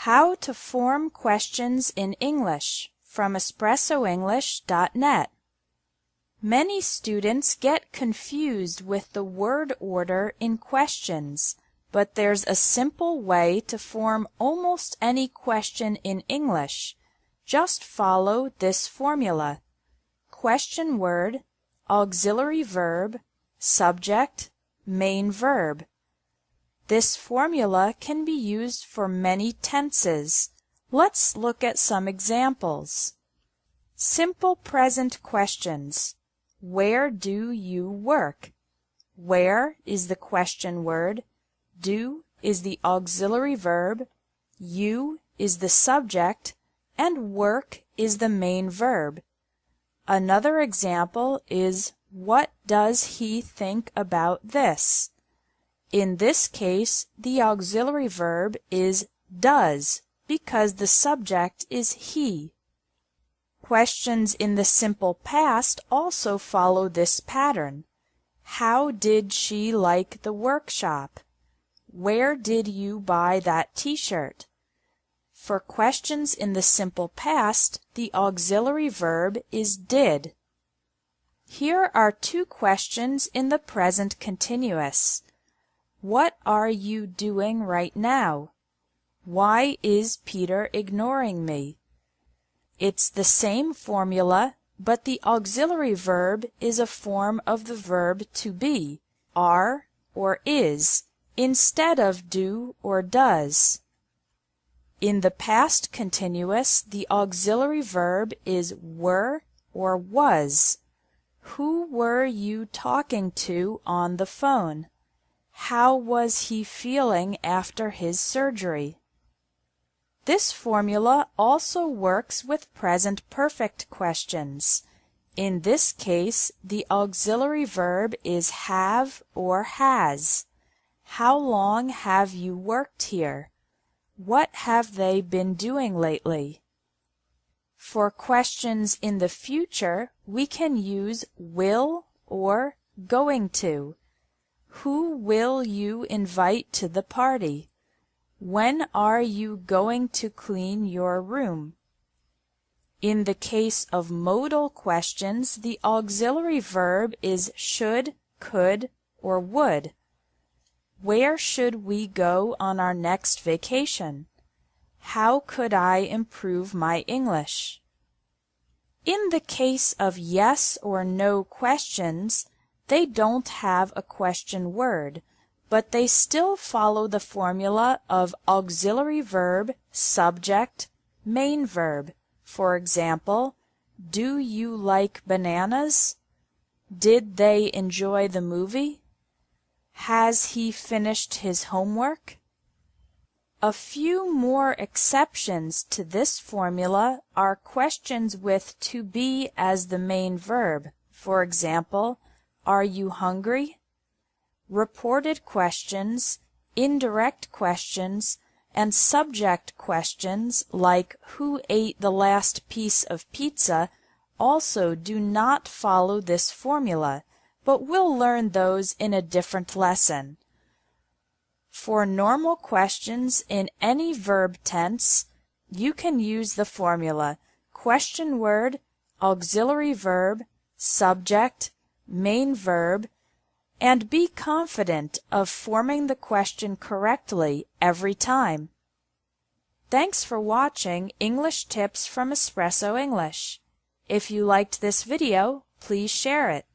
How to form questions in English from espressoenglish.net. Many students get confused with the word order in questions, but there's a simple way to form almost any question in English. Just follow this formula: question word, auxiliary verb, subject, main verb. This formula can be used for many tenses. Let's look at some examples. Simple present questions. Where do you work? Where is the question word, do is the auxiliary verb, you is the subject, and work is the main verb. Another example is, what does he think about this? In this case, the auxiliary verb is does because the subject is he. Questions in the simple past also follow this pattern. How did she like the workshop? Where did you buy that t-shirt? For questions in the simple past, the auxiliary verb is did. Here are two questions in the present continuous. What are you doing right now? Why is Peter ignoring me? It's the same formula, but the auxiliary verb is a form of the verb to be, are or is, instead of do or does. In the past continuous, the auxiliary verb is were or was. Who were you talking to on the phone? How was he feeling after his surgery? This formula also works with present perfect questions. In this case, the auxiliary verb is have or has. How long have you worked here? What have they been doing lately? For questions in the future, we can use will or going to. Who will you invite to the party? When are you going to clean your room? In the case of modal questions, the auxiliary verb is should, could, or would. Where should we go on our next vacation? How could I improve my English? In the case of yes or no questions, they don't have a question word, but they still follow the formula of auxiliary verb, subject, main verb. For example, do you like bananas? Did they enjoy the movie? Has he finished his homework? A few more exceptions to this formula are questions with to be as the main verb. For example, are you hungry? Reported questions, indirect questions, and subject questions like who ate the last piece of pizza also do not follow this formula, but we'll learn those in a different lesson. For normal questions in any verb tense, you can use the formula question word, auxiliary verb, subject, main verb, and be confident of forming the question correctly every time. Thanks for watching English Tips from Espresso English. If you liked this video, please share it.